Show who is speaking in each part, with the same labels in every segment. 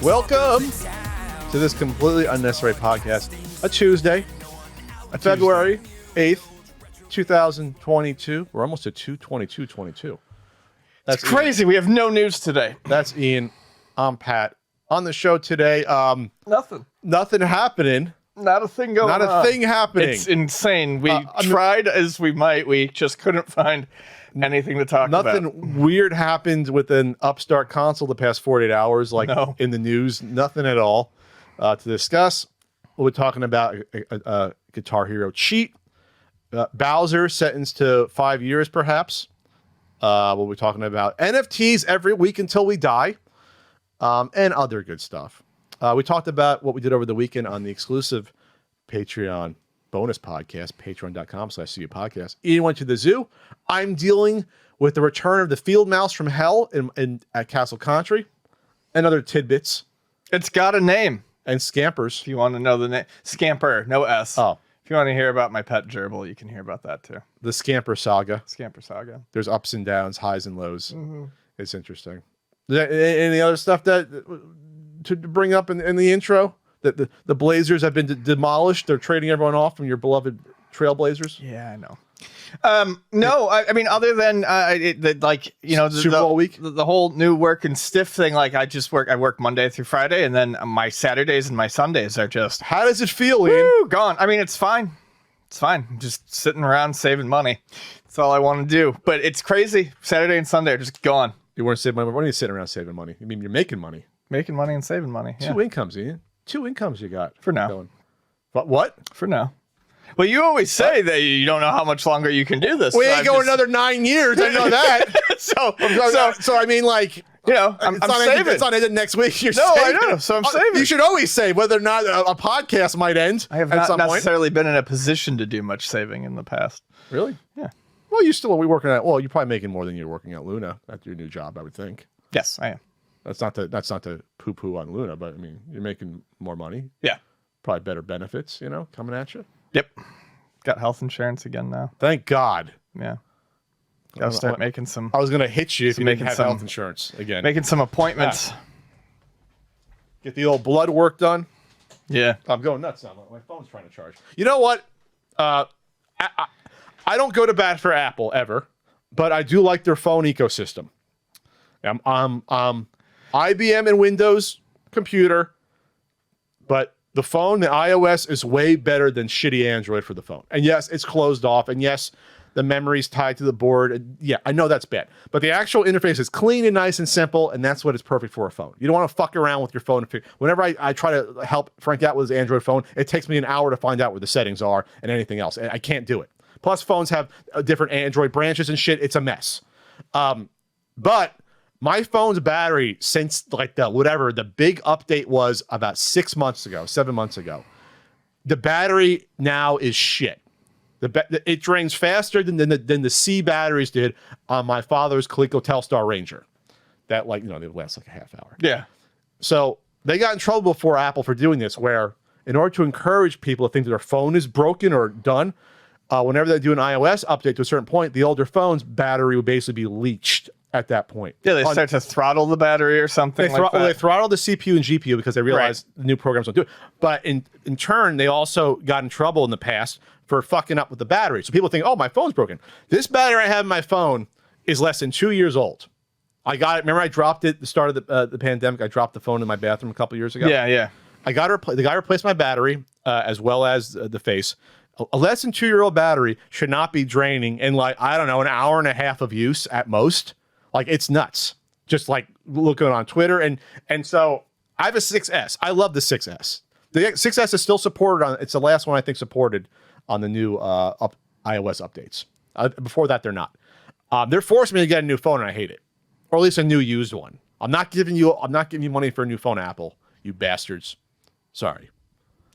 Speaker 1: Welcome to this completely unnecessary podcast. A Tuesday, February 8th, 2022. We're almost at 2/22/22.
Speaker 2: That's crazy. We have no news today.
Speaker 1: That's Ian. I'm Pat. On the show today, nothing happening.
Speaker 2: Not a thing going on.
Speaker 1: Not a thing happening.
Speaker 2: It's insane. We tried as we might. We just couldn't find anything to talk about.
Speaker 1: Nothing weird happened with an upstart console the past 48 hours, like in the news. Nothing at all to discuss. We're talking about a Guitar Hero cheat. Bowser sentenced to 5 years, perhaps. We'll be talking about NFTs every week until we die, and other good stuff. We talked about what we did over the weekend on the exclusive Patreon bonus podcast, patreon.com/CU podcast. Ian went to the zoo. I'm dealing with the return of the field mouse from hell at Castle Country and other tidbits.
Speaker 2: It's got a name.
Speaker 1: And scampers.
Speaker 2: If you want to know the name. Scamper, no S.
Speaker 1: Oh.
Speaker 2: If you want to hear about my pet gerbil, you can hear about that too.
Speaker 1: The Scamper Saga.
Speaker 2: Scamper Saga.
Speaker 1: There's ups and downs, highs and lows. Mm-hmm. It's interesting. Any other stuff that to bring up in the intro? That the Blazers have been demolished. They're trading everyone off from your beloved Trailblazers.
Speaker 2: Yeah, I know. No, I mean, other than
Speaker 1: Super Bowl week,
Speaker 2: the whole new work and stiff thing. Like I work Monday through Friday, and then my Saturdays and my Sundays are just.
Speaker 1: How does it feel, Ian?
Speaker 2: Gone. I mean, it's fine. It's fine. I'm just sitting around saving money. That's all I want to do. But it's crazy. Saturday and Sunday are just gone.
Speaker 1: You want to save money? What are you sitting around saving money? You mean you're making money?
Speaker 2: Making money and saving money. Yeah.
Speaker 1: Two incomes, Ian. Two incomes you got
Speaker 2: for now.
Speaker 1: Going. But what?
Speaker 2: For now. Well, you always say that you don't know how much longer you can do this.
Speaker 1: We ain't going another 9 years. I know that. so I mean, like,
Speaker 2: you know, I'm saving.
Speaker 1: It's not ended next week. You're
Speaker 2: saving.
Speaker 1: I know.
Speaker 2: So I'm saving.
Speaker 1: You should always say whether or not a podcast might end.
Speaker 2: I have not necessarily been in a position to do much saving in the past.
Speaker 1: Really?
Speaker 2: Yeah.
Speaker 1: Well, you still be working at. Well, you're probably making more than you're working at Luna at your new job, I would think.
Speaker 2: Yes, I am.
Speaker 1: That's not to poo-poo on Luna, but I mean, you're making more money.
Speaker 2: Yeah.
Speaker 1: Probably better benefits, coming at you.
Speaker 2: Yep. Got health insurance again now.
Speaker 1: Thank God.
Speaker 2: Yeah. Gotta start making some.
Speaker 1: I was gonna hit you if you didn't have health insurance again.
Speaker 2: Making some appointments.
Speaker 1: Get the old blood work done.
Speaker 2: Yeah.
Speaker 1: I'm going nuts now. My phone's trying to charge. You know what? I don't go to bat for Apple ever, but I do like their phone ecosystem. IBM and Windows computer, but the phone, the iOS is way better than shitty Android for the phone. And yes, it's closed off. And yes, the memory's tied to the board. And yeah, I know that's bad. But the actual interface is clean and nice and simple, and that's what is perfect for a phone. You don't want to fuck around with your phone. Whenever I try to help Frank out with his Android phone, it takes me an hour to find out where the settings are and anything else. And I can't do it. Plus, phones have different Android branches and shit. It's a mess. But my phone's battery, since the big update was about 7 months ago, the battery now is shit. It drains faster than the C batteries did on my father's Coleco Telstar Ranger. That they last like a half hour.
Speaker 2: Yeah.
Speaker 1: So they got in trouble before Apple for doing this, where in order to encourage people to think that their phone is broken or done, whenever they do an iOS update to a certain point, the older phone's battery would basically be leached at that point.
Speaker 2: Yeah, they start to throttle the battery or something like that.
Speaker 1: They throttle the CPU and GPU because they realize the new programs don't do it. But in turn, they also got in trouble in the past for fucking up with the battery. So people think, oh, my phone's broken. This battery I have in my phone is less than 2 years old. I got it. Remember I dropped it at the start of the pandemic. I dropped the phone in my bathroom a couple years ago.
Speaker 2: Yeah.
Speaker 1: The guy replaced my battery as well as the face. A less than 2-year-old battery should not be draining in an hour and a half of use at most. Like, it's nuts. Just like looking on Twitter. And so I have a 6S. I love the 6S. The 6S is still supported it's the last one I think supported on the new iOS updates. Before that, they're not. They're forcing me to get a new phone and I hate it. Or at least a new used one. I'm not giving you money for a new phone, Apple, you bastards. Sorry.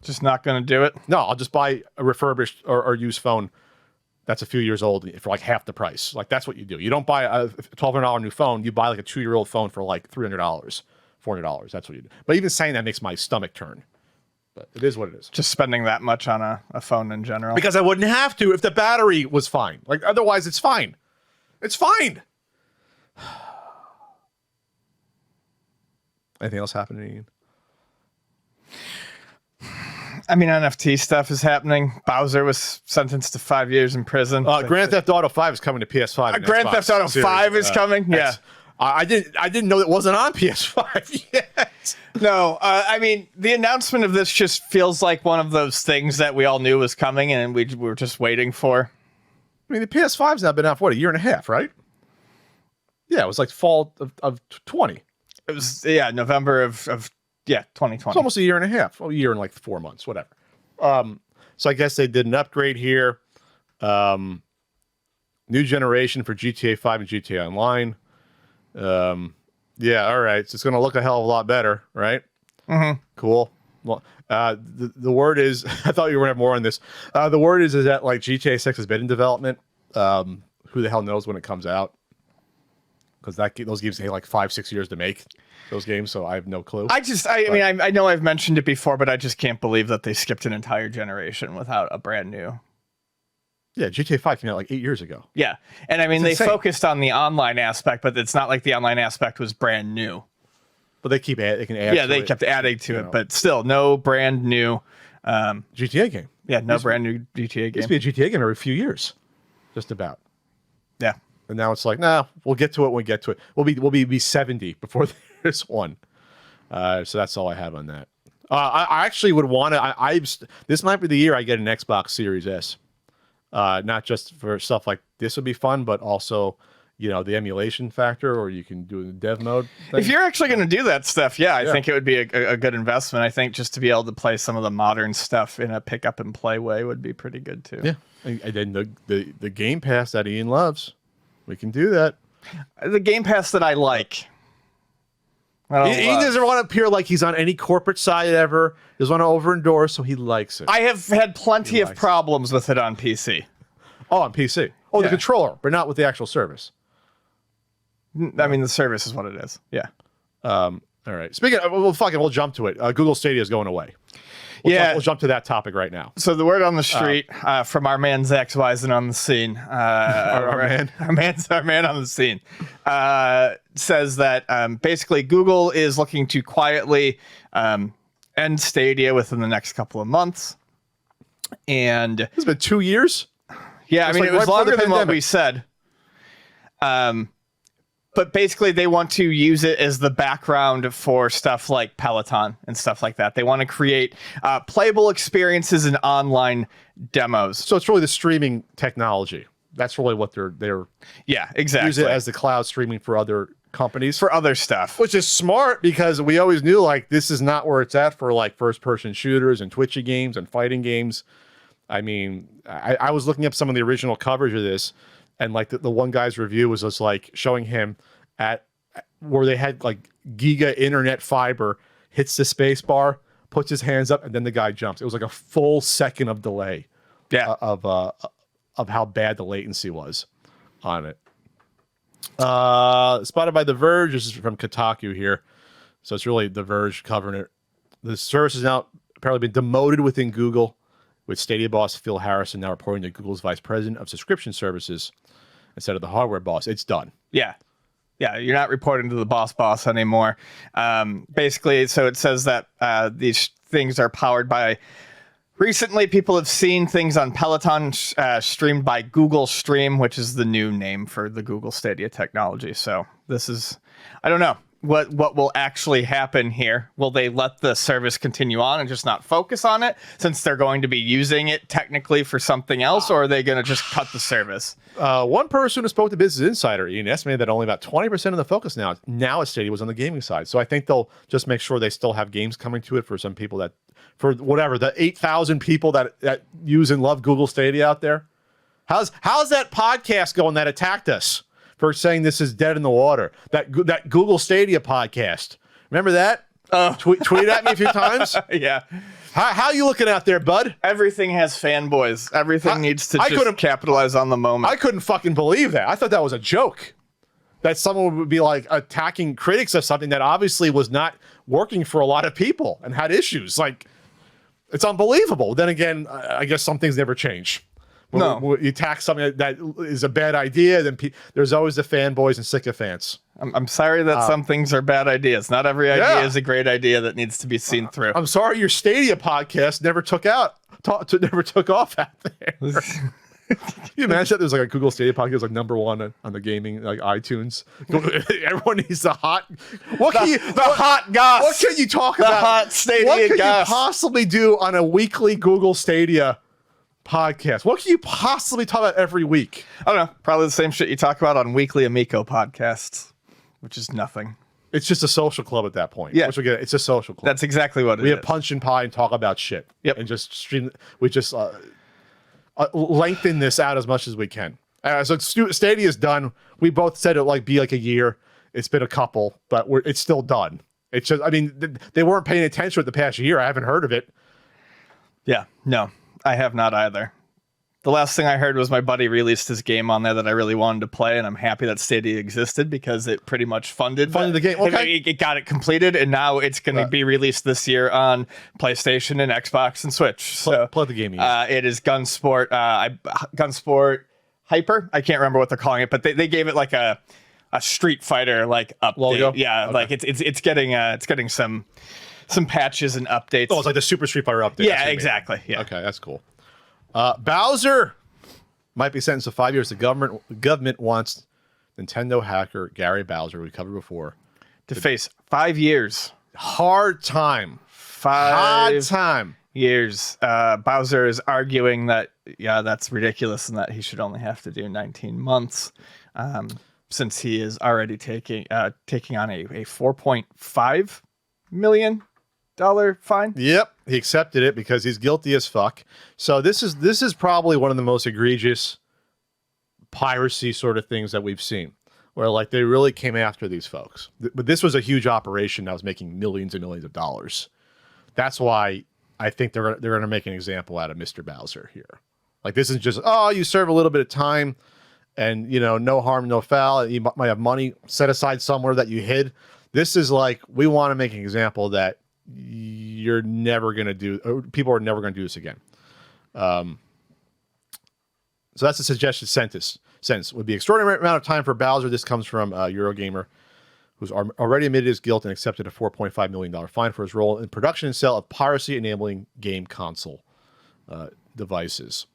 Speaker 2: Just not going to do it?
Speaker 1: No, I'll just buy a refurbished or used phone that's a few years old for like half the price. Like, that's what you do. You don't buy a $1,200 new phone. You buy like a 2-year-old phone for like $300, $400. That's what you do. But even saying that makes my stomach turn. But it is what it is.
Speaker 2: Just spending that much on a phone in general.
Speaker 1: Because I wouldn't have to if the battery was fine. Like, otherwise, it's fine. It's fine. Anything else happening?
Speaker 2: I mean, NFT stuff is happening. Bowser was sentenced to 5 years in prison.
Speaker 1: Grand Theft Auto 5 is coming to PS5. and
Speaker 2: Grand
Speaker 1: Xbox
Speaker 2: Theft Auto
Speaker 1: Series.
Speaker 2: 5 is coming. Yeah.
Speaker 1: I didn't know it wasn't on PS5 yet.
Speaker 2: No, I mean, the announcement of this just feels like one of those things that we all knew was coming and we were just waiting for.
Speaker 1: I mean, the PS5's now been out for what, a year and a half, right? Yeah, it was like fall of 20.
Speaker 2: It was, yeah, November of 2020.
Speaker 1: It's almost a year and a half. Well, a year and like 4 months, whatever. So I guess they did an upgrade here. New generation for GTA 5 and GTA Online. Yeah, all right. So it's going to look a hell of a lot better, right?
Speaker 2: Mm-hmm.
Speaker 1: Cool. Well, the word is, I thought you were going to have more on this. The word is that like GTA 6 has been in development. Who the hell knows when it comes out? Because those games take like 5-6 years to make those games, so I have no clue.
Speaker 2: I know I've mentioned it before, but I just can't believe that they skipped an entire generation without a brand new.
Speaker 1: Yeah, GTA 5 came out like 8 years ago.
Speaker 2: Yeah, and I mean they focused on the online aspect, but it's not like the online aspect was brand new.
Speaker 1: But they can add.
Speaker 2: Yeah, they kept adding to it, but still no brand new
Speaker 1: GTA game.
Speaker 2: Yeah, no brand new GTA game.
Speaker 1: Used to be a GTA game every few years, just about.
Speaker 2: Yeah.
Speaker 1: And now it's like, nah, we'll get to it when we get to it. We'll be 70 before there's one. So that's all I have on that. I actually would want to. This might be the year I get an Xbox Series S. Not just for stuff like this would be fun, but also, the emulation factor, or you can do the dev mode thing.
Speaker 2: If you're actually going to do that stuff, I think it would be a good investment. I think just to be able to play some of the modern stuff in a pick up and play way would be pretty good too.
Speaker 1: Yeah, and then the Game Pass that Ian loves. We can do that.
Speaker 2: The Game Pass that I like.
Speaker 1: He doesn't want to appear like he's on any corporate side ever. He doesn't want to over-endorse, so he likes it.
Speaker 2: I have had plenty of problems with it on PC.
Speaker 1: Oh, on PC. Oh, the controller, but not with the actual service.
Speaker 2: I mean, the service is what it is. Yeah.
Speaker 1: All right. Speaking of, we'll jump to it. Google Stadia is going away. We'll jump to that topic right now.
Speaker 2: So the word on the street from our man Zach Zweisen on the scene, our man on the scene, says that basically Google is looking to quietly end Stadia within the next couple of months. And
Speaker 1: it's been 2 years.
Speaker 2: Yeah, I mean, it was longer than what we said. But basically, they want to use it as the background for stuff like Peloton and stuff like that. They want to create playable experiences and online demos.
Speaker 1: So it's really the streaming technology. That's really what they're
Speaker 2: exactly.
Speaker 1: Use it as the cloud streaming for other companies.
Speaker 2: For other stuff.
Speaker 1: Which is smart because we always knew like this is not where it's at for like first-person shooters and twitchy games and fighting games. I mean, I was looking up some of the original coverage of this. And like the one guy's review was just like showing him at where they had like giga internet fiber, hits the space bar, puts his hands up, and then the guy jumps. It was like a full second of delay of how bad the latency was on it. Spotted by The Verge. This is from Kotaku here. So it's really The Verge covering it. The service has now apparently been demoted within Google, with Stadia boss Phil Harrison now reporting to Google's vice president of subscription services instead of the hardware boss. It's done.
Speaker 2: Yeah, you're not reporting to the boss anymore. Basically, so it says that these things are powered by... Recently, people have seen things on Peloton streamed by Google Stream, which is the new name for the Google Stadia technology. So this is... I don't know. What will actually happen here? Will they let the service continue on and just not focus on it since they're going to be using it technically for something else, or are they going to just cut the service?
Speaker 1: One person who spoke to Business Insider estimated that only about 20% of the focus now at Stadia was on the gaming side. So I think they'll just make sure they still have games coming to it for some people for whatever, the 8,000 people that use and love Google Stadia out there. How's that podcast going that attacked us for saying this is dead in the water? That Google Stadia podcast. Remember that? Tweet at me a few times.
Speaker 2: Yeah.
Speaker 1: How you looking out there, bud?
Speaker 2: Everything has fanboys. Everything needs to just capitalize on the moment.
Speaker 1: I couldn't fucking believe that. I thought that was a joke. That someone would be like attacking critics of something that obviously was not working for a lot of people and had issues. Like, it's unbelievable. Then again, I guess some things never change.
Speaker 2: No.
Speaker 1: When you tax something that is a bad idea, then there's always the fanboys and sycophants.
Speaker 2: I'm sorry that some things are bad ideas. Not every idea
Speaker 1: Yeah.
Speaker 2: is a great idea that needs to be seen through.
Speaker 1: I'm sorry your Stadia podcast never took off out there. Can you imagine that there's like a Google Stadia podcast like #1 on the gaming like iTunes? Everyone needs the hot. What can you
Speaker 2: hot goss.
Speaker 1: What can you talk
Speaker 2: The
Speaker 1: about?
Speaker 2: hot Stadia
Speaker 1: What can
Speaker 2: goss.
Speaker 1: you possibly do on a weekly Google Stadia podcast? What can you possibly talk about every week?
Speaker 2: I don't know. Probably the same shit you talk about on weekly Amico podcasts, which is nothing.
Speaker 1: It's just a social club at that point.
Speaker 2: Yeah.
Speaker 1: Which again, it's a social club.
Speaker 2: That's exactly what it is.
Speaker 1: We have punch and pie and talk about shit.
Speaker 2: Yep.
Speaker 1: And just stream. We just lengthen this out as much as we can. So Stadia is done. We both said it like be like a year. It's been a couple, but it's still done. It's just, I mean, they weren't paying attention with the past year. I haven't heard of it.
Speaker 2: Yeah, no, I have not either. The last thing I heard was my buddy released his game on there that I really wanted to play, and I'm happy that Stadia existed because it pretty much funded
Speaker 1: the game. Okay.
Speaker 2: It got it completed, and now it's going to be released this year on PlayStation and Xbox and Switch. So
Speaker 1: Play the game.
Speaker 2: it is Gunsport, Gunsport Hyper. I can't remember what they're calling it, but they gave it like a Street Fighter like update.
Speaker 1: Logo?
Speaker 2: Yeah,
Speaker 1: Okay.
Speaker 2: like it's getting some patches and updates.
Speaker 1: Oh, it's like the Super Street Fighter update.
Speaker 2: Yeah, exactly. Yeah.
Speaker 1: Okay, that's cool. Bowser might be sentenced to 5 years. The government wants Nintendo hacker Gary Bowser, we covered before,
Speaker 2: To face 5 years.
Speaker 1: hard time.
Speaker 2: 5
Speaker 1: Hard time.
Speaker 2: years. Bowser is arguing that, yeah, that's ridiculous and that he should only have to do 19 months since he is already taking on a $4.5 million fine.
Speaker 1: Yep, he accepted it because he's guilty as fuck. So this is probably one of the most egregious piracy sort of things that we've seen, where like they really came after these folks. But this was a huge operation that was making millions and millions of dollars. That's why I think they're going to make an example out of Mr. Bowser here. Like this is just, oh, you serve a little bit of time, and no harm, no foul. You might have money set aside somewhere that you hid. This is like, we want to make an example that you're never going to do, or people are never going to do this again. So that's a suggested sentence would be extraordinary amount of time for Bowser. This comes from Eurogamer, who's already admitted his guilt and accepted a $4.5 million fine for his role in production and sale of piracy enabling game console devices.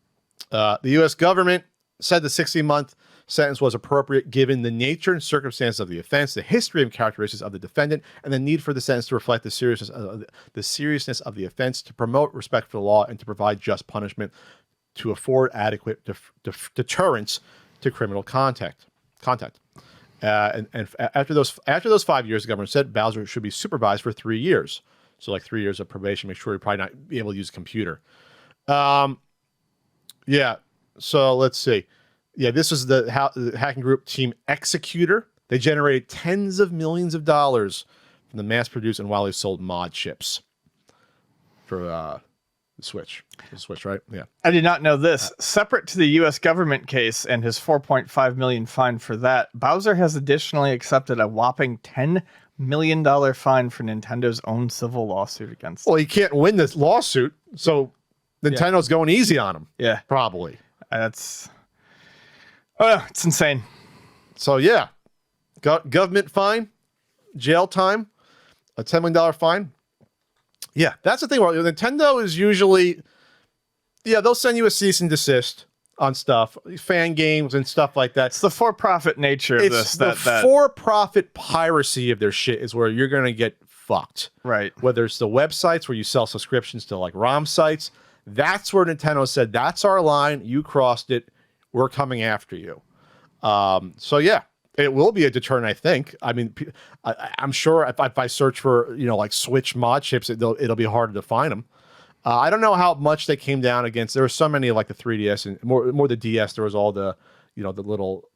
Speaker 1: The U.S. government said the 60-month sentence was appropriate given the nature and circumstances of the offense, the history and characteristics of the defendant, and the need for the sentence to reflect the seriousness of the offense, to promote respect for the law, and to provide just punishment, to afford adequate deterrence to criminal contact. And after those 5 years, the government said Bowser should be supervised for 3 years. So like 3 years of probation. Make sure he probably not be able to use a computer. Yeah. So let's see. Yeah, this was the hacking group Team Executor. They generated tens of millions of dollars from the mass-produced and widely sold mod chips for the Switch. The Switch, right? Yeah.
Speaker 2: I did not know this. Separate to the U.S. government case and his $4.5 million fine for that, Bowser has additionally accepted a whopping $10 million fine for Nintendo's own civil lawsuit against him.
Speaker 1: Well, he can't win this lawsuit, so Nintendo's going easy on him.
Speaker 2: Yeah.
Speaker 1: Probably.
Speaker 2: It's insane.
Speaker 1: So, yeah. Government fine, jail time, a $10 million fine. Yeah, that's the thing. Nintendo is usually, they'll send you a cease and desist on stuff, fan games and stuff like that.
Speaker 2: It's the for-profit nature of this.
Speaker 1: The for-profit piracy of their shit is where you're going to get fucked.
Speaker 2: Right.
Speaker 1: Whether it's the websites where you sell subscriptions to like ROM sites, that's where Nintendo said, that's our line. You crossed it. We're coming after you. So, yeah. It will be a deterrent, I think. I mean, I'm sure if I search for, like Switch mod chips, it'll be harder to find them. I don't know how much they came down against. There were so many like the 3DS and more the DS. There was all the, the little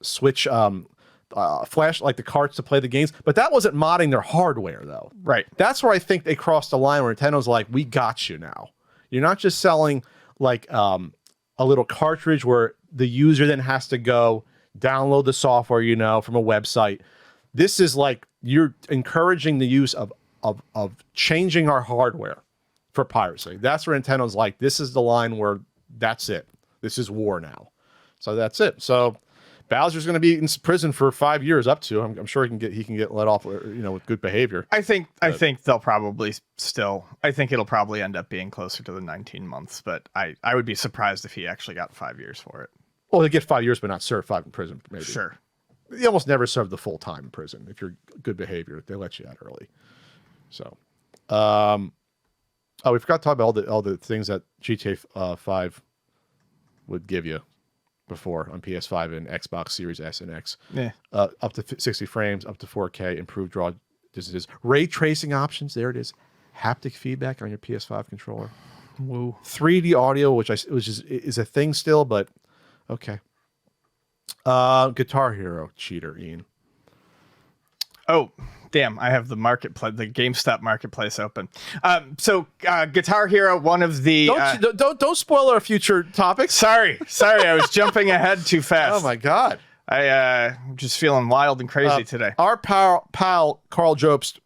Speaker 1: Switch flash, like the carts to play the games. But that wasn't modding their hardware, though.
Speaker 2: Right.
Speaker 1: That's where I think they crossed the line where Nintendo's like, we got you now. You're not just selling like a little cartridge where the user then has to go download the software, from a website. This is like you're encouraging the use of changing our hardware for piracy. That's where Nintendo's like, this is the line where that's it. This is war now. So that's it. So Bowser's going to be in prison for 5 years up to. I'm sure he can get let off, with good behavior.
Speaker 2: I think they'll probably still. I think it'll probably end up being closer to the 19 months. But I would be surprised if he actually got 5 years for it.
Speaker 1: Well, they get 5 years, but not serve 5 in prison. Maybe.
Speaker 2: Sure.
Speaker 1: You almost never serve the full time in prison if you're good behavior. They let you out early. So, we forgot to talk about all the things that GTA 5 would give you before on PS5 and Xbox Series S and X.
Speaker 2: Yeah.
Speaker 1: Up to 60 frames, up to 4K, improved draw distances, ray tracing options. There it is. Haptic feedback on your PS5 controller.
Speaker 2: Woo.
Speaker 1: 3D audio, which is a thing still, but okay. Guitar Hero cheater, Ian.
Speaker 2: Oh, damn! I have the GameStop marketplace open. So Guitar Hero, one of the
Speaker 1: don't spoil our future topics.
Speaker 2: Sorry, I was jumping ahead too fast.
Speaker 1: Oh my god!
Speaker 2: I'm just feeling wild and crazy today.
Speaker 1: Our pal Carl Jobst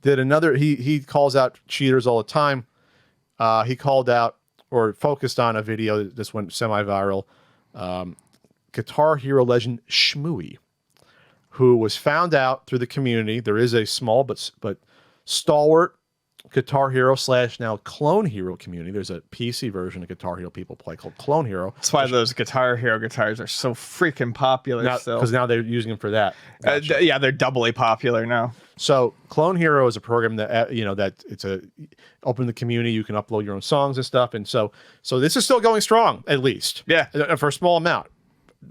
Speaker 1: did another. He calls out cheaters all the time. He called out or focused on a video that just went semi-viral. Guitar Hero legend Shmooey, who was found out through the community. There is a small but stalwart Guitar Hero / now Clone Hero community. There's a PC version of Guitar Hero people play called Clone Hero.
Speaker 2: That's why those Guitar Hero guitars are so freaking popular still.
Speaker 1: Because now they're using them for that.
Speaker 2: Gotcha. Yeah, they're doubly popular now.
Speaker 1: So Clone Hero is a program that that it's open to the community. You can upload your own songs and stuff. And so this is still going strong, at least.
Speaker 2: Yeah,
Speaker 1: for a small amount.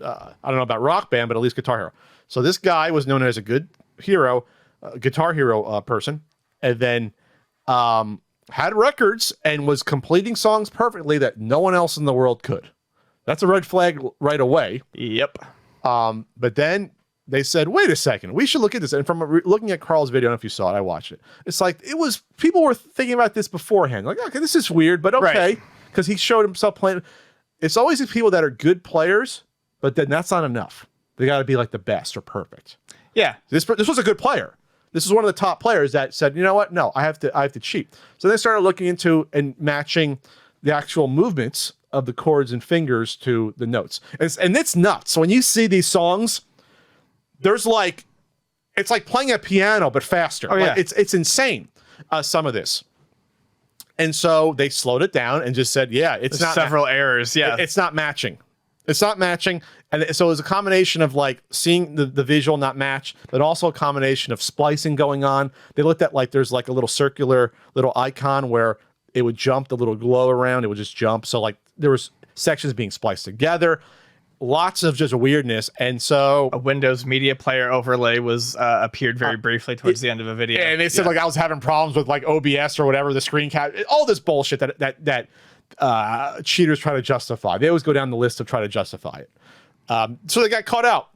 Speaker 1: I don't know about Rock Band, but at least Guitar Hero. So this guy was known as a good hero, Guitar Hero person, and then had records and was completing songs perfectly that no one else in the world could. That's a red flag right away.
Speaker 2: Yep.
Speaker 1: But then they said, wait a second, we should look at this. And from looking at Carl's video, I don't know if you saw it, I watched it. It's like, people were thinking about this beforehand. Like, okay, this is weird, but okay. Because he showed himself playing. It's always the people that are good players, but then that's not enough. They got to be like the best or perfect.
Speaker 2: Yeah.
Speaker 1: This was a good player. This is one of the top players that said, you know what? No, I have to cheat. So they started looking into and matching the actual movements of the chords and fingers to the notes. And it's nuts. So when you see these songs, it's like playing a piano, but faster.
Speaker 2: Oh, yeah.
Speaker 1: Like, it's insane, some of this. And so they slowed it down and just said, yeah,
Speaker 2: There's several errors. Yeah.
Speaker 1: It's not matching. It's not matching. And so it was a combination of like seeing the visual not match, but also a combination of splicing going on. They looked at like there's like a little circular little icon where it would jump, the little glow around, it would just jump. So like there was sections being spliced together, lots of just weirdness. And so
Speaker 2: a Windows media player overlay was appeared very briefly towards the end of a video.
Speaker 1: And they said like I was having problems with like OBS or whatever, the screen cap, all this bullshit that cheaters try to justify. They always go down the list of try to justify it. So they got caught out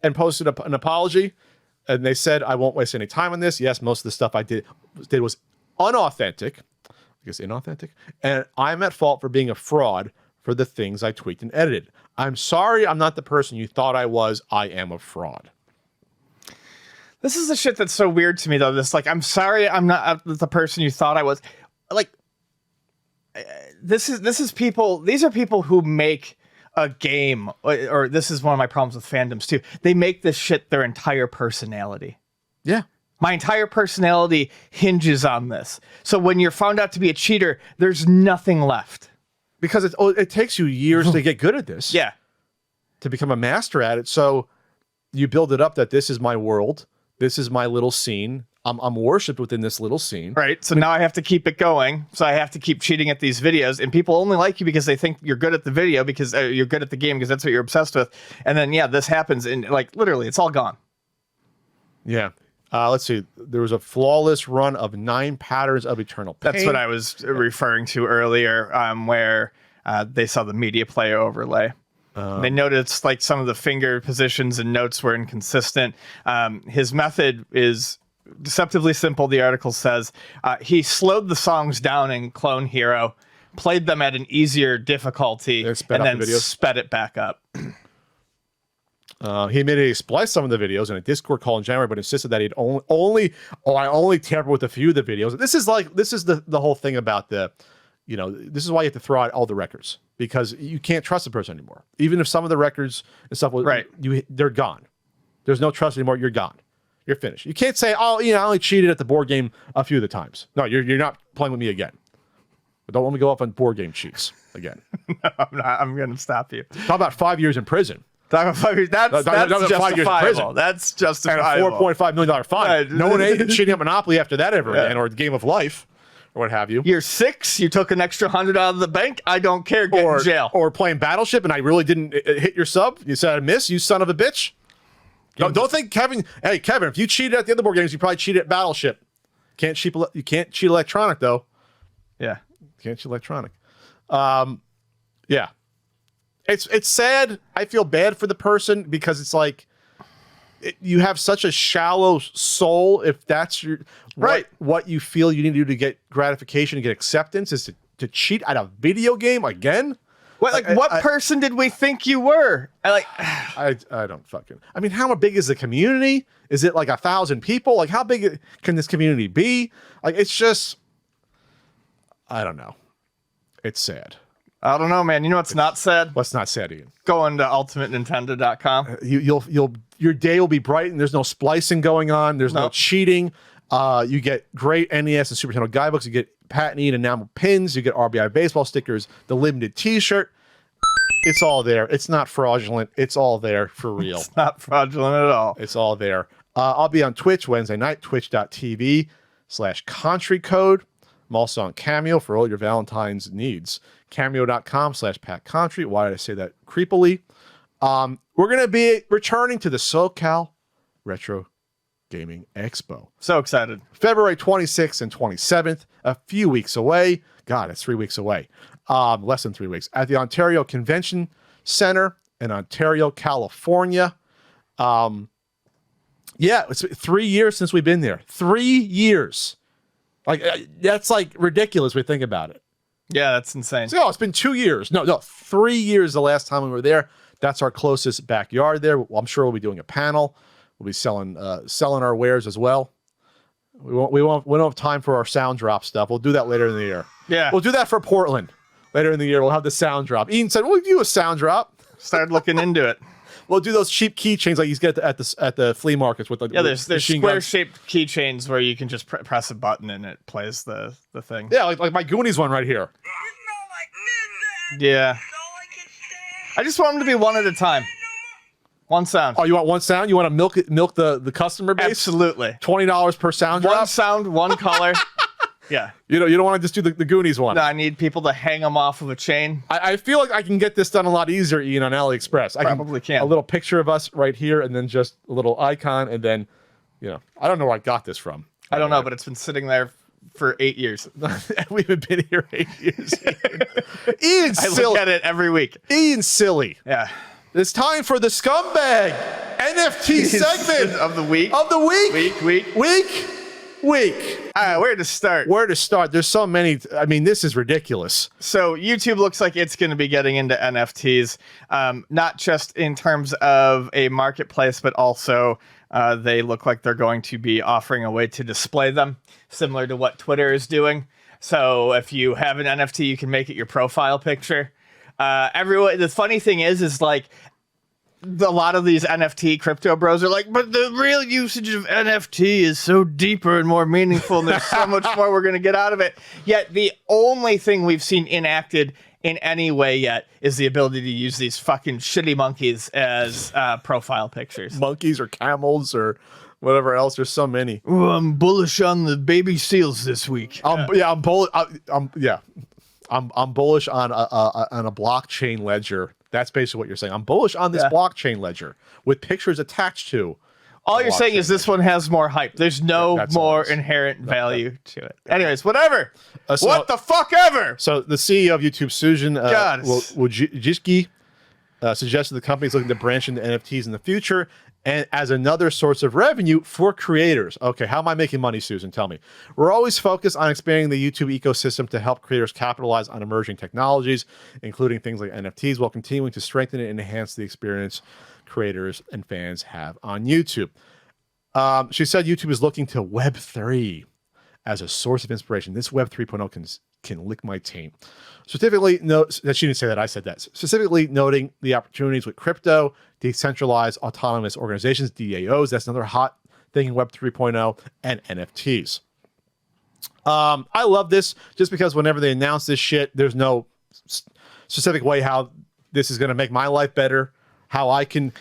Speaker 1: and posted an apology, and they said, I won't waste any time on this. Yes, most of the stuff I did was unauthentic, I guess inauthentic, and I'm at fault for being a fraud for the things I tweaked and edited. I'm sorry I'm not the person you thought I was. I am a fraud.
Speaker 2: This is the shit that's so weird to me, though. This, like, I'm sorry I'm not the person you thought I was. Like, these are people who make a game, or this is one of my problems with fandoms too. They make this shit their entire personality.
Speaker 1: Yeah.
Speaker 2: My entire personality hinges on this. So when you're found out to be a cheater, there's nothing left.
Speaker 1: Because it takes you years to get good at this.
Speaker 2: Yeah.
Speaker 1: To become a master at it. So you build it up that this is my world. This is my little scene. I'm worshipped within this little scene.
Speaker 2: Right. So now I have to keep it going. So I have to keep cheating at these videos. And people only like you because they think you're good at the video, because you're good at the game, because that's what you're obsessed with. And then, yeah, this happens. And like, literally, it's all gone.
Speaker 1: Yeah. Let's see. There was a flawless run of 9 patterns of eternal pain.
Speaker 2: That's what I was referring to earlier, where they saw the media player overlay. They noticed like some of the finger positions and notes were inconsistent. His method is deceptively simple. The article says he slowed the songs down in Clone Hero, played them at an easier difficulty, and then sped it back up.
Speaker 1: He admitted he spliced some of the videos in a Discord call in January, but insisted that he'd I only tampered with a few of the videos. This is the whole thing about the You know, this is why you have to throw out all the records, because you can't trust the person anymore. Even if some of the records and stuff, they're gone. There's no trust anymore. You're gone. You're finished. You can't say, oh, you know, I only cheated at the board game a few of the times. No, you're not playing with me again. But don't let me go off on board game cheats again.
Speaker 2: No, I'm not. I'm going to stop you.
Speaker 1: Talk about 5 years in prison.
Speaker 2: Talk about 5 years. That's
Speaker 1: 5 years in prison.
Speaker 2: That's justifiable.
Speaker 1: And a $4.5 million fine.
Speaker 2: Right.
Speaker 1: No one ain't cheating at Monopoly after that ever again, or the Game of Life, or what have you.
Speaker 2: You're 6. You took an extra 100 out of the bank. I don't care. Get in jail.
Speaker 1: Or playing Battleship, and I really didn't hit your sub. You said I miss. You son of a bitch. Don't think Kevin. Hey, Kevin, if you cheated at the other board games, you probably cheated at Battleship. You can't cheat electronic though.
Speaker 2: Yeah,
Speaker 1: can't cheat electronic. Yeah, it's sad. I feel bad for the person, because it's like you have such a shallow soul. If that's your what you feel you need to do to get gratification and get acceptance is to cheat at a video game again.
Speaker 2: What person did we think you were?
Speaker 1: I don't fucking. I mean, how big is the community? Is it like 1,000 people? Like, how big can this community be? Like, it's just, I don't know. It's sad.
Speaker 2: I don't know, man. You know what's not sad?
Speaker 1: What's not sad, Ian?
Speaker 2: Going to ultimatenintendo.com.
Speaker 1: Your day will be bright, and there's no splicing going on. There's no cheating. You get great NES and Super Nintendo guidebooks. You get patented enamel pins. You get RBI baseball stickers. The limited T-shirt. It's all there. It's not fraudulent. It's all there for real.
Speaker 2: It's not fraudulent at all.
Speaker 1: It's all there. I'll be on Twitch Wednesday night. Twitch.tv/Country Code. I'm also on Cameo for all your Valentine's needs. Cameo.com/PatCountry. Why did I say that creepily? We're going to be returning to the Socal Retro Gaming Expo.
Speaker 2: So excited.
Speaker 1: February 26th and 27th, a few weeks away. God, it's 3 weeks away. Less than 3 weeks. At the Ontario Convention Center in Ontario, California. Yeah, it's 3 years since we've been there. 3 years. Like, that's like ridiculous when we think about it.
Speaker 2: Yeah, that's insane.
Speaker 1: So, it's been 2 years. No, 3 years the last time we were there. That's our closest backyard there. I'm sure we'll be doing a panel. We'll be selling our wares as well. We don't have time for our sound drop stuff. We'll do that later in the year.
Speaker 2: Yeah.
Speaker 1: We'll do that for Portland. Later in the year, we'll have the sound drop. Ian said, we'll do a sound drop.
Speaker 2: Started looking into it.
Speaker 1: We'll do those cheap keychains like you get at the flea markets with the
Speaker 2: there's square-shaped keychains where you can just press a button and it plays the thing.
Speaker 1: Yeah, like my Goonies one right here.
Speaker 2: Yeah. I just want them to be one at a time. One sound.
Speaker 1: Oh, you want one sound? You want to milk the customer base?
Speaker 2: Absolutely.
Speaker 1: $20 per sound drop?
Speaker 2: One sound, one color. Yeah.
Speaker 1: You don't want to just do the Goonies one.
Speaker 2: No, I need people to hang them off of a chain.
Speaker 1: I feel like I can get this done a lot easier, Ian, on AliExpress. I
Speaker 2: probably can.
Speaker 1: A little picture of us right here, and then just a little icon, and then, I don't know where I got this from.
Speaker 2: I don't know, but it's been sitting there for 8 years.
Speaker 1: We haven't been here 8 years. Ian's silly.
Speaker 2: I look at it every week.
Speaker 1: Ian's silly.
Speaker 2: Yeah.
Speaker 1: It's time for the scumbag NFT segment
Speaker 2: of the week.
Speaker 1: Of the week. Week.
Speaker 2: All right, where to start?
Speaker 1: There's so many. I mean, this is ridiculous.
Speaker 2: So YouTube looks like it's going to be getting into NFTs, not just in terms of a marketplace, but also they look like they're going to be offering a way to display them, similar to what Twitter is doing. So if you have an NFT, you can make it your profile picture. The funny thing is like, a lot of these NFT crypto bros are like, but the real usage of NFT is so deeper and more meaningful, and there's so much more we're going to get out of it. Yet the only thing we've seen enacted in any way yet is the ability to use these fucking shitty monkeys as profile pictures.
Speaker 1: Monkeys or camels or whatever else. There's so many.
Speaker 2: Ooh, I'm bullish on the baby seals this week.
Speaker 1: I'm bullish on a blockchain ledger. That's basically what you're saying. I'm bullish on this blockchain ledger with pictures attached to.
Speaker 2: All you're saying is this one has more hype. There's no more inherent value to it. Anyways, whatever. What the fuck ever.
Speaker 1: So the CEO of YouTube, Susan Wojcicki, suggested the company is looking to branch into NFTs in the future and as another source of revenue for creators. Okay, how am I making money, Susan? Tell me. We're always focused on expanding the YouTube ecosystem to help creators capitalize on emerging technologies, including things like NFTs, while continuing to strengthen and enhance the experience creators and fans have on YouTube. She said YouTube is looking to Web3 as a source of inspiration. This Web 3.0 can lick my taint. Specifically, note that she didn't say that, I said that. Specifically noting the opportunities with crypto, decentralized autonomous organizations, DAOs, that's another hot thing in Web 3.0, and NFTs. I love this just because whenever they announce this shit, there's no specific way how this is going to make my life better. How do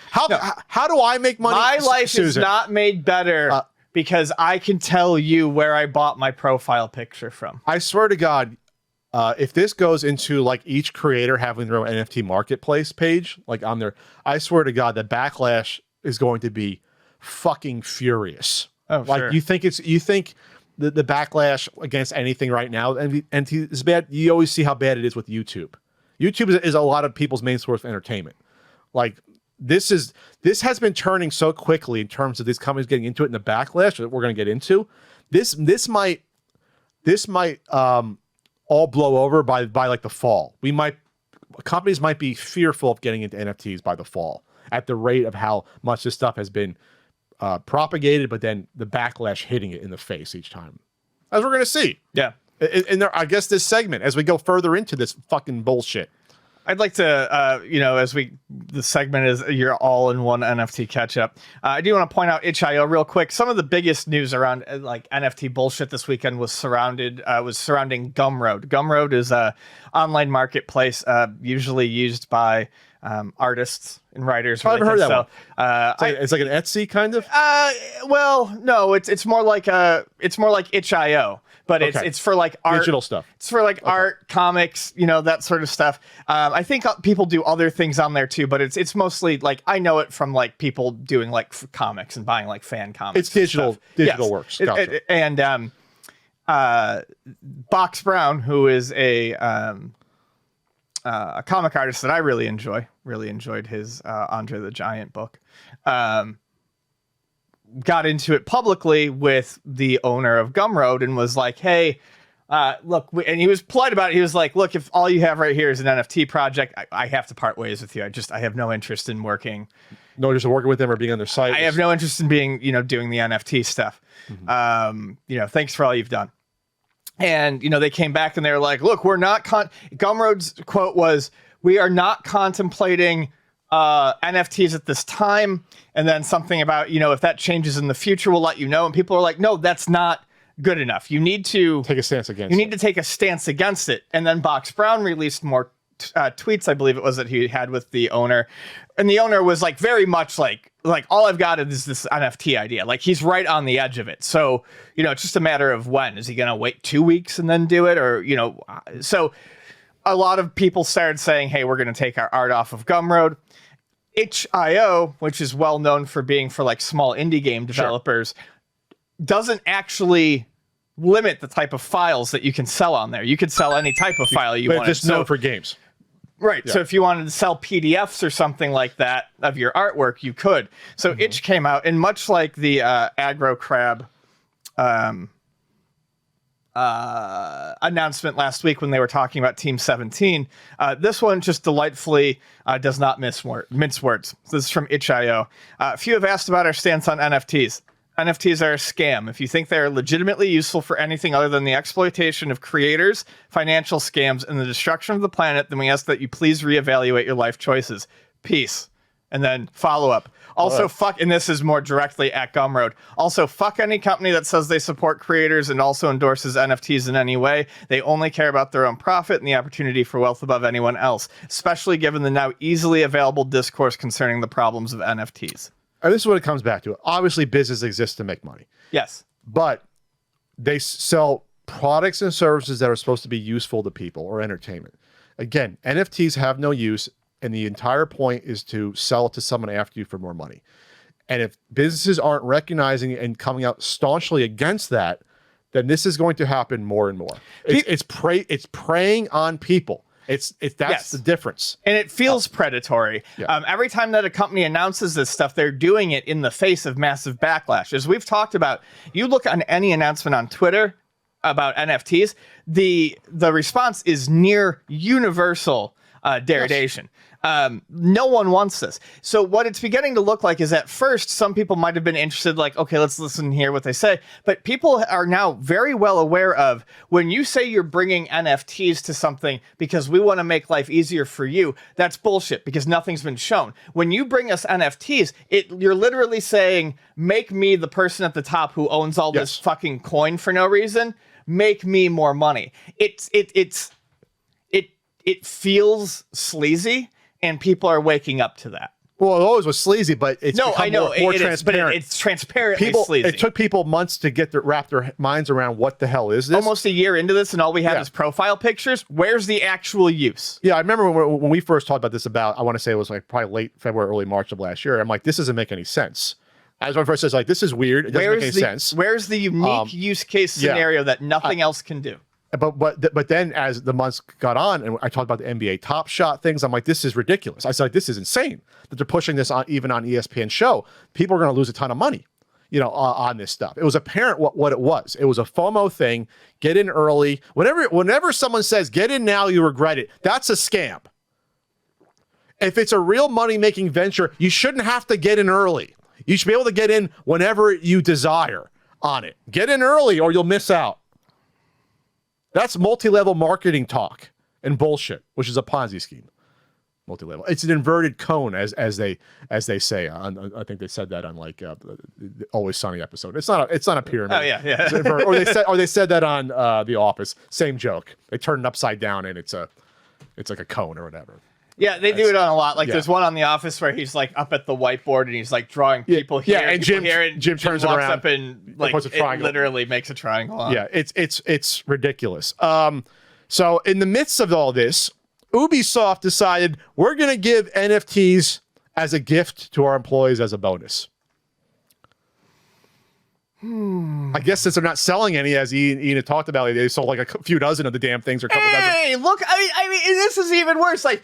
Speaker 1: I make money?
Speaker 2: My life is not made better because I can tell you where I bought my profile picture from.
Speaker 1: I swear to God, if this goes into like each creator having their own NFT marketplace page, like on their, I swear to God, the backlash is going to be fucking furious.
Speaker 2: Oh,
Speaker 1: like
Speaker 2: sure.
Speaker 1: you think the backlash against anything right now, and is bad. You always see how bad it is with YouTube. YouTube is a lot of people's main source of entertainment. Like this has been turning so quickly in terms of these companies getting into it in the backlash that we're going to get into. This might all blow over by like the fall. Companies might be fearful of getting into NFTs by the fall at the rate of how much this stuff has been propagated, but then the backlash hitting it in the face each time, as we're going to see.
Speaker 2: Yeah.
Speaker 1: And I guess this segment, as we go further into this fucking bullshit,
Speaker 2: I'd like to, the segment is your all-in-one NFT catch-up. I do want to point out itch.io real quick. Some of the biggest news around like NFT bullshit this weekend was surrounding Gumroad. Gumroad is a online marketplace usually used by artists and writers.
Speaker 1: I haven't heard that one.
Speaker 2: It's
Speaker 1: like an Etsy kind of.
Speaker 2: Well, no, it's more like itch.io. But it's for like art,
Speaker 1: digital stuff.
Speaker 2: It's for like art, comics, that sort of stuff. I think people do other things on there too, but it's mostly like I know it from like people doing like comics and buying like fan comics.
Speaker 1: It's digital works. Gotcha.
Speaker 2: And Box Brown, who is a comic artist that I really enjoyed his Andre the Giant book. Got into it publicly with the owner of Gumroad and was like, hey, look, and he was polite about it. He was like, look, if all you have right here is an NFT project, I have to part ways with you. I have no interest in working.
Speaker 1: No interest in working with them or being on their site.
Speaker 2: I have no interest in being, doing the NFT stuff. Mm-hmm. Thanks for all you've done. And, they came back and they were like, look, we're not, Gumroad's quote was, we are not contemplating NFTs at this time, and then something about if that changes in the future we'll let you know. And people are like, no, that's not good enough. You need to
Speaker 1: take a stance against
Speaker 2: it. And then Box Brown released more tweets, I believe it was, that he had with the owner, and the owner was like very much like all I've got is this NFT idea. Like he's right on the edge of it. So it's just a matter of when. Is he gonna wait 2 weeks and then do it, or so a lot of people started saying, hey, we're going to take our art off of Gumroad. itch.io, which is well known for being for like small indie game developers, doesn't actually limit the type of files that you can sell on there. You could sell any type of file you want.
Speaker 1: Just known for games.
Speaker 2: Right. Yeah. So if you wanted to sell PDFs or something like that of your artwork, you could. So Itch came out, and much like the Aggro Crab announcement last week when they were talking about Team 17, this one just delightfully does not mince words. This is from itch.io. A few have asked about our stance on NFTs. NFTs are a scam. If you think they are legitimately useful for anything other than the exploitation of creators, financial scams, and the destruction of the planet, then we ask that you please reevaluate your life choices. Peace. And then follow up. Also, fuck, and this is more directly at Gumroad. Also, fuck any company that says they support creators and also endorses NFTs in any way. They only care about their own profit and the opportunity for wealth above anyone else, especially given the now easily available discourse concerning the problems of NFTs.
Speaker 1: And this is what it comes back to. Obviously, business exists to make money.
Speaker 2: Yes.
Speaker 1: But they sell products and services that are supposed to be useful to people or entertainment. Again, NFTs have no use, and the entire point is to sell it to someone after you for more money. And if businesses aren't recognizing and coming out staunchly against that, then this is going to happen more and more. It's preying on people. That's the difference.
Speaker 2: And it feels predatory. Yeah. Every time that a company announces this stuff, they're doing it in the face of massive backlash. As we've talked about, you look on any announcement on Twitter about NFTs, the response is near universal. degradation. No one wants this. So what it's beginning to look like is at first, some people might have been interested, like, okay, let's listen and hear what they say. But people are now very well aware of when you say you're bringing NFTs to something because we want to make life easier for you, that's bullshit because nothing's been shown. When you bring us NFTs, you're literally saying, make me the person at the top who owns all this fucking coin for no reason. Make me more money. It feels sleazy. And people are waking up to that.
Speaker 1: Well, it always was sleazy, but it's
Speaker 2: I know
Speaker 1: more
Speaker 2: it
Speaker 1: transparent.
Speaker 2: Is, but it's transparently sleazy.
Speaker 1: It took people months to wrap their minds around what the hell is this.
Speaker 2: Almost a year into this, and all we have is profile pictures. Where's the actual use?
Speaker 1: Yeah, I remember when we first talked about this I want to say it was like probably late February, early March of last year. I'm like, this doesn't make any sense. As one first says, like, this is weird. It doesn't make any sense.
Speaker 2: Where's the unique use case scenario that nothing else can do?
Speaker 1: But then as the months got on and I talked about the NBA Top Shot things, I'm like, this is ridiculous. I said, like, this is insane that they're pushing this on even on ESPN show. People are going to lose a ton of money, on this stuff. It was apparent what it was. It was a FOMO thing. Get in early. Whenever someone says get in now, you regret it. That's a scam. If it's a real money-making venture, you shouldn't have to get in early. You should be able to get in whenever you desire on it. Get in early or you'll miss out. That's multi-level marketing talk and bullshit, which is a Ponzi scheme. Multi-level. It's an inverted cone, as they say. I think they said that on like the Always Sunny episode. It's not a pyramid.
Speaker 2: Oh yeah.
Speaker 1: Or they said that on The Office. Same joke. They turn it upside down and it's like a cone or whatever.
Speaker 2: Yeah, they do it on a lot. Like there's one on The Office where he's like up at the whiteboard and he's like drawing people here.
Speaker 1: Yeah, and Jim turns
Speaker 2: walks
Speaker 1: around
Speaker 2: up and like
Speaker 1: puts a triangle.
Speaker 2: It literally makes a triangle on.
Speaker 1: Yeah, it's ridiculous. So in the midst of all this, Ubisoft decided we're going to give NFTs as a gift to our employees as a bonus. I guess since they're not selling any, as Ian had talked about, they sold like a few dozen of the damn things or a couple dozen.
Speaker 2: Hey, look, I mean, this is even worse. Like,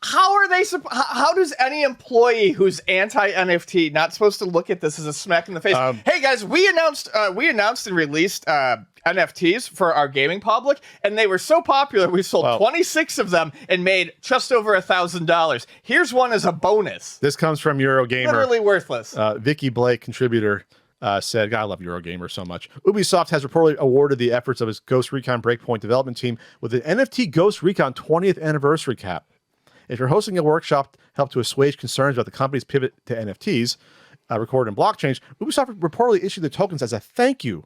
Speaker 2: how does any employee who's anti-NFT not supposed to look at this as a smack in the face? Hey guys, we announced and released NFTs for our gaming public, and they were so popular we sold 26 of them and made just over $1,000. Here's one as a bonus.
Speaker 1: This comes from Eurogamer.
Speaker 2: Literally worthless.
Speaker 1: Vicky Blake, contributor, said, God, I love Eurogamer so much. Ubisoft has reportedly awarded the efforts of its Ghost Recon Breakpoint development team with an NFT Ghost Recon 20th anniversary cap. If you're hosting a workshop to help to assuage concerns about the company's pivot to NFTs, recorded in blockchains, Ubisoft reportedly issued the tokens as a thank you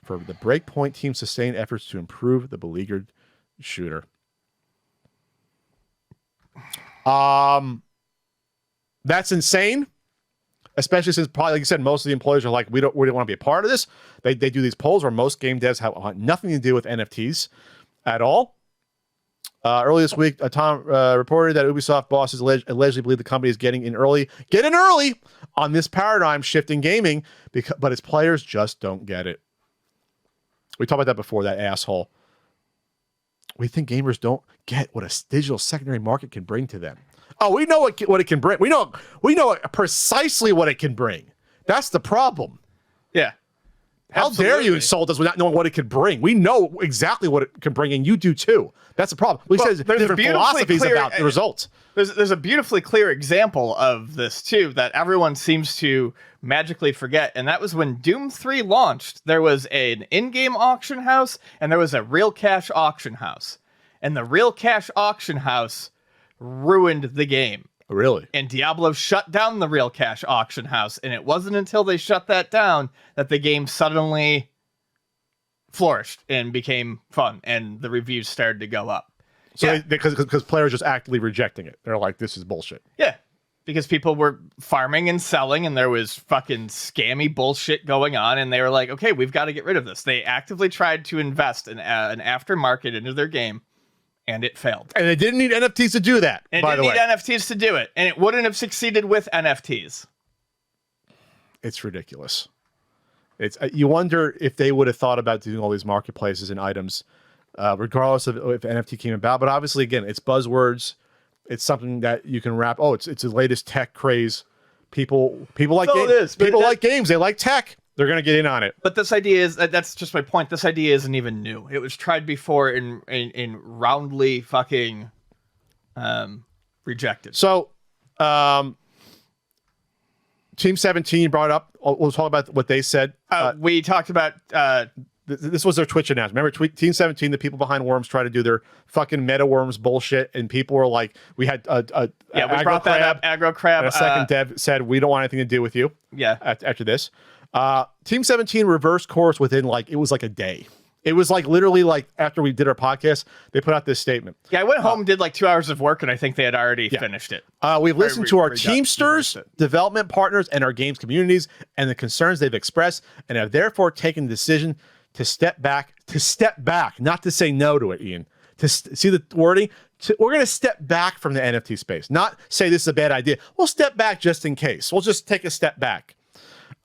Speaker 1: for the Breakpoint team's sustained efforts to improve the beleaguered shooter. That's insane. Especially since probably, like you said, most of the employees are like, we don't want to be a part of this. They do these polls where most game devs have nothing to do with NFTs at all. Earlier this week, Tom reported that Ubisoft bosses allegedly believe the company is getting in early on this paradigm shift in gaming, but its players just don't get it. We talked about that before, that asshole. We think gamers don't get what a digital secondary market can bring to them. Oh, we know what it can bring. We know precisely what it can bring. That's the problem.
Speaker 2: Yeah.
Speaker 1: How dare you insult us without knowing what it could bring? We know exactly what it can bring, and you do too. That's the problem. We said different philosophies about the results.
Speaker 2: There's a beautifully clear example of this too that everyone seems to magically forget, and that was when Doom 3 launched. There was an in-game auction house, and there was a real cash auction house. And the real cash auction house ruined the game.
Speaker 1: Really?
Speaker 2: And Diablo shut down the real cash auction house, and it wasn't until they shut that down that the game suddenly flourished and became fun, and the reviews started to go up.
Speaker 1: So because players just actively rejecting it. They're like, this is bullshit.
Speaker 2: Yeah, because people were farming and selling, and there was fucking scammy bullshit going on, and they were like, okay, we've got to get rid of this. They actively tried to invest in an aftermarket into their game, and it failed.
Speaker 1: And they didn't need NFTs to do that, by the way.
Speaker 2: It didn't need NFTs to do it, and it wouldn't have succeeded with NFTs.
Speaker 1: It's ridiculous. You wonder if they would have thought about doing all these marketplaces and items, regardless of if NFT came about. But obviously, again, it's buzzwords. It's something that you can wrap. Oh, it's the latest tech craze. People like games. People like games. They like tech. They're going to get in on it.
Speaker 2: But this idea is, that's just my point. This idea isn't even new. It was tried before in roundly fucking rejected.
Speaker 1: So, Team 17 brought up. We'll talk about what they said.
Speaker 2: We talked about
Speaker 1: this was their Twitch announcement. Remember, Team 17, the people behind Worms, try to do their fucking meta Worms bullshit, and people were like, we had
Speaker 2: we brought that up. Aggro Crab.
Speaker 1: And a second dev said, we don't want anything to do with you.
Speaker 2: Yeah.
Speaker 1: After this, Team 17 reversed course within it was like a day. It was like literally like after we did our podcast, they put out this statement.
Speaker 2: Yeah, I went home and did like 2 hours of work, and I think they had already finished it.
Speaker 1: We've listened to our Teamsters, development partners, and our games communities, and the concerns they've expressed, and have therefore taken the decision to step back, not to say no to it, Ian. To see the wording, we're going to step back from the NFT space, not say this is a bad idea. We'll step back just in case. We'll just take a step back.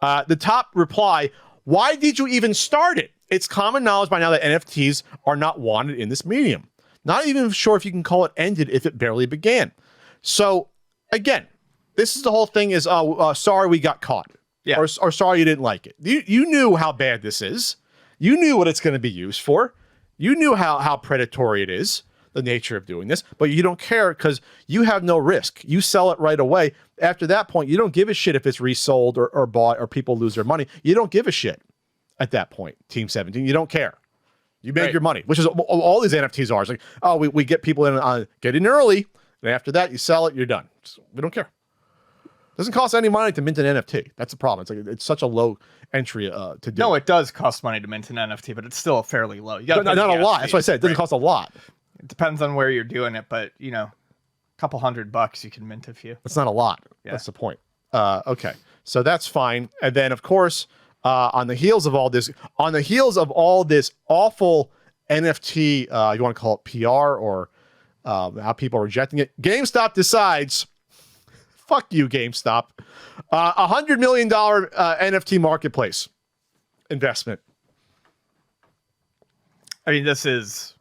Speaker 1: The top reply, why did you even start it? It's common knowledge by now that NFTs are not wanted in this medium. Not even sure if you can call it ended if it barely began. So, again, this is the whole thing is, sorry we got caught.
Speaker 2: Yeah.
Speaker 1: Or sorry you didn't like it. You knew how bad this is. You knew what it's going to be used for. You knew how predatory it is, the nature of doing this, but you don't care because you have no risk. You sell it right away. After that point, you don't give a shit if it's resold or bought or people lose their money. You don't give a shit at that point, Team 17. You don't care. You make your money, which is all these NFTs are. It's like, oh, we get people in, get in early, and after that, you sell it, you're done. So we don't care. Doesn't cost any money to mint an NFT. That's the problem. It's such a low entry to do.
Speaker 2: No, it does cost money to mint an NFT, but it's still fairly low. You
Speaker 1: not a lot. That's what I said. It doesn't cost a lot.
Speaker 2: It depends on where you're doing it, but a couple $100 you can mint a few.
Speaker 1: It's not a lot. Yeah. That's the point. Okay, so that's fine. And then of course, on the heels of all this awful NFT, you want to call it PR or how people are rejecting it, GameStop decides. Fuck you, GameStop. $100 million NFT marketplace investment.
Speaker 2: I mean, this is...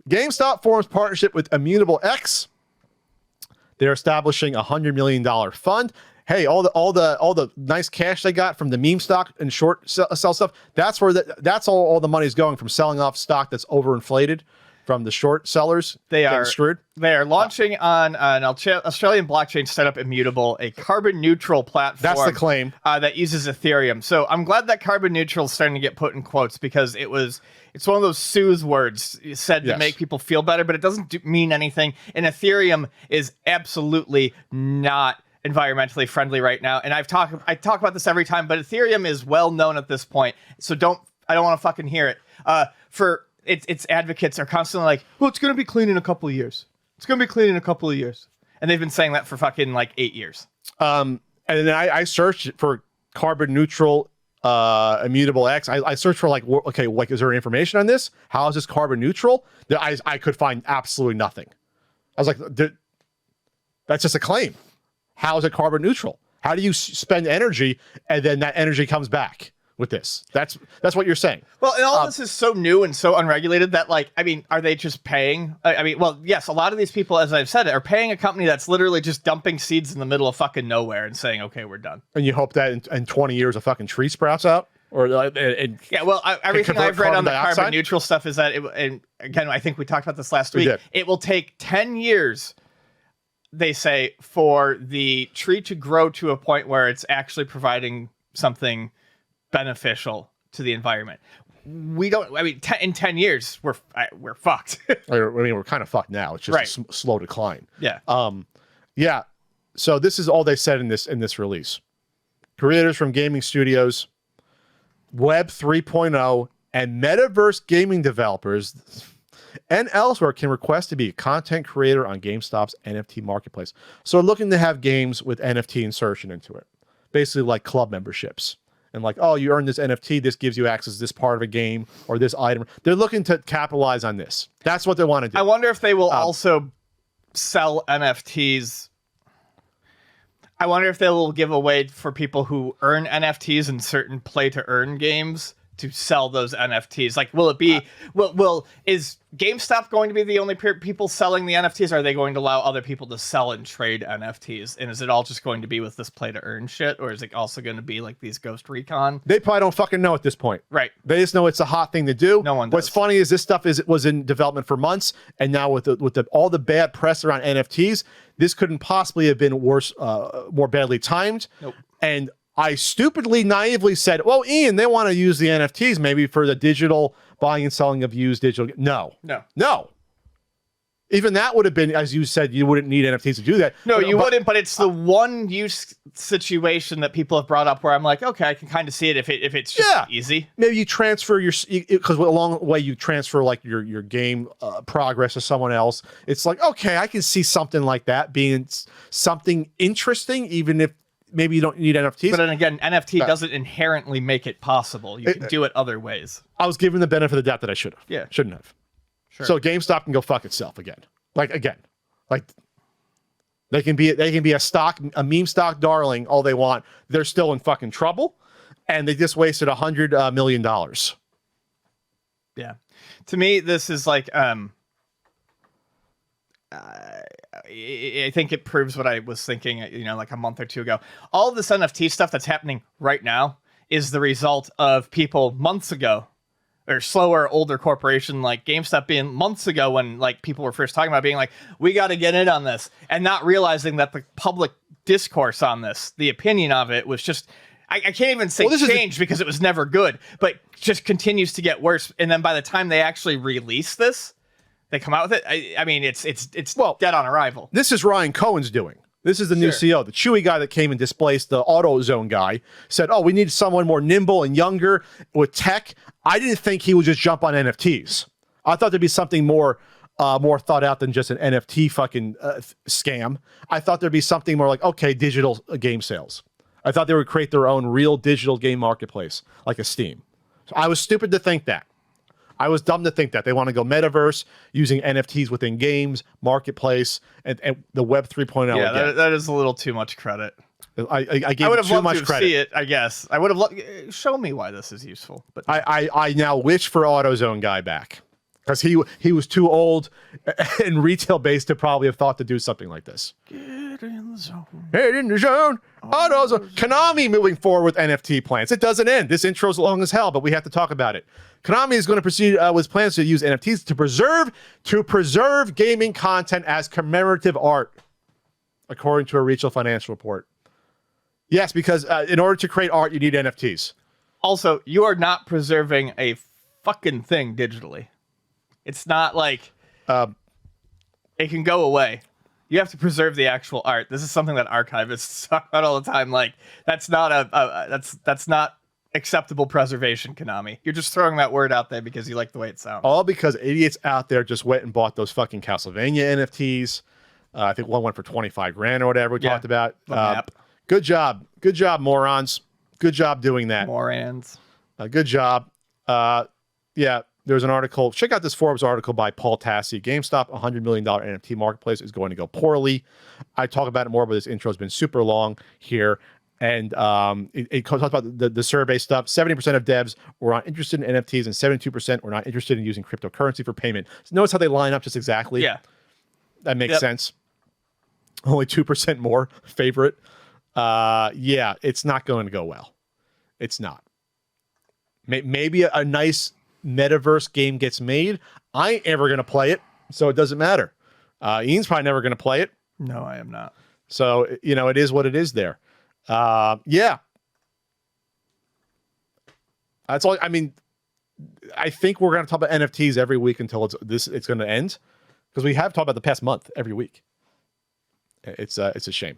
Speaker 1: GameStop forms partnership with Immutable X. They're establishing a $100 million fund. Hey, all the nice cash they got from the meme stock and short sell stuff. That's where that's all the money is going from selling off stock that's overinflated. From the short sellers, they are screwed.
Speaker 2: They are launching on an Australian blockchain startup, Immutable, a carbon neutral platform.
Speaker 1: That's the claim
Speaker 2: that uses Ethereum. So I'm glad that carbon neutral is starting to get put in quotes because it's one of those soothe words said to make people feel better, but it doesn't mean anything. And Ethereum is absolutely not environmentally friendly right now. And I talk about this every time, but Ethereum is well known at this point. So I don't want to fucking hear it. Its advocates are constantly like, well, it's going to be clean in a couple of years. It's going to be clean in a couple of years. And they've been saying that for fucking 8 years.
Speaker 1: And then I searched for carbon neutral Immutable X. I searched for is there information on this? How is this carbon neutral? I could find absolutely nothing. I was like, that's just a claim. How is it carbon neutral? How do you spend energy and then that energy comes back? With this, that's what you're saying.
Speaker 2: Well, and all this is so new and so unregulated that, are they just paying? Yes, a lot of these people, as I've said, are paying a company that's literally just dumping seeds in the middle of fucking nowhere and saying, "Okay, we're done."
Speaker 1: And you hope that in 20 years a fucking tree sprouts out, or
Speaker 2: everything I've read on the carbon neutral stuff is that, and again, I think we talked about this last week. It will take 10 years. They say for the tree to grow to a point where it's actually providing something beneficial to the environment. In 10 years, we're fucked.
Speaker 1: We're kind of fucked now. It's just a slow decline.
Speaker 2: Yeah.
Speaker 1: Yeah. So this is all they said in this release. Creators from gaming studios, Web 3.0, and metaverse gaming developers and elsewhere can request to be a content creator on GameStop's NFT marketplace. So looking to have games with NFT insertion into it. Basically like club memberships. And you earn this NFT, this gives you access to this part of a game or this item. They're looking to capitalize on this. That's what they want to do.
Speaker 2: I wonder if they will also sell NFTs. I wonder if they will give away for people who earn NFTs in certain play-to-earn games to sell those NFTs? Like, will it be is GameStop going to be the only people selling the NFTs? Are they going to allow other people to sell and trade NFTs? And is it all just going to be with this play to earn shit, or is it also going to be like these Ghost Recon?
Speaker 1: They probably don't fucking know at this point.
Speaker 2: Right.
Speaker 1: They just know it's a hot thing to do.
Speaker 2: No one does.
Speaker 1: What's funny is this stuff was in development for months, and now with all the bad press around NFTs, this couldn't possibly have been worse, more badly timed.
Speaker 2: Nope.
Speaker 1: And I stupidly, naively said, well, Ian, they want to use the NFTs maybe for the digital buying and selling of used digital. No. Even that would have been, as you said, you wouldn't need NFTs to do that.
Speaker 2: No, you wouldn't, but it's the one use situation that people have brought up where I'm like, okay, I can kind of see it if it's just easy.
Speaker 1: Maybe you transfer because along the way you transfer like your game progress to someone else. It's like, okay, I can see something like that being something interesting, even if maybe you don't need NFTs.
Speaker 2: But then again, NFT doesn't inherently make it possible. You can do it other ways.
Speaker 1: I was given the benefit of the doubt that I should have.
Speaker 2: Yeah.
Speaker 1: Shouldn't have.
Speaker 2: Sure.
Speaker 1: So GameStop can go fuck itself again. Like they can be a meme stock darling all they want. They're still in fucking trouble, and they just wasted $100 million.
Speaker 2: Yeah. To me, this is like I think it proves what I was thinking, like a month or two ago. All of this NFT stuff that's happening right now is the result of people months ago, or slower, older corporation like GameStop being months ago when like people were first talking about being like, we got to get in on this, and not realizing that the public discourse on this, the opinion of it was just, I can't even say changed because it was never good, but just continues to get worse. And then by the time they actually release this, they come out with it. I mean, it's dead on arrival.
Speaker 1: This is Ryan Cohen's doing. This is the new CEO, the Chewy guy that came and displaced the AutoZone guy. Said, "Oh, we need someone more nimble and younger with tech." I didn't think he would just jump on NFTs. I thought there'd be something more thought out than just an NFT fucking scam. I thought there'd be something more like, okay, digital game sales. I thought they would create their own real digital game marketplace, like a Steam. So I was stupid to think that. I was dumb to think that. They want to go metaverse, using NFTs within games, marketplace, and the Web 3.0.
Speaker 2: Yeah, that is a little too much credit.
Speaker 1: I gave it too much credit.
Speaker 2: See it, I guess. I would have loved show me why this is useful. But
Speaker 1: I now wish for AutoZone guy back, because he was too old and retail based to probably have thought to do something like this.
Speaker 2: Get in the zone.
Speaker 1: Get in the zone. AutoZone. Konami moving forward with NFT plans. It doesn't end. This intro's long as hell, but we have to talk about it. Konami is going to proceed with plans to use NFTs to preserve gaming content as commemorative art, according to a regional financial report. Yes, because in order to create art, you need NFTs.
Speaker 2: Also, you are not preserving a fucking thing digitally. It's not like it can go away. You have to preserve the actual art. This is something that archivists talk about all the time. Like, that's not that's not acceptable preservation, Konami. You're just throwing that word out there because you like the way it sounds.
Speaker 1: All because idiots out there just went and bought those fucking Castlevania NFTs. I think one went for 25 grand or whatever we talked about. Good job, morons. Good job doing that.
Speaker 2: Morons.
Speaker 1: Good job. Yeah, there's an article. Check out this Forbes article by Paul Tassi. GameStop, $100 million NFT marketplace is going to go poorly. I talk about it more, but this intro has been super long here. And it talks about the survey stuff. 70% of devs were not interested in NFTs, and 72% were not interested in using cryptocurrency for payment. So notice how they line up just exactly.
Speaker 2: Yeah.
Speaker 1: That makes sense. Only 2% more favorite. Yeah, it's not going to go well. It's not. Maybe a nice metaverse game gets made. I ain't ever going to play it, so it doesn't matter. Ian's probably never going to play it.
Speaker 2: No, I am not.
Speaker 1: So, it is what it is there. Yeah. That's all. I mean, I think we're going to talk about NFTs every week until it's going to end, because we have talked about the past month every week. It's a shame.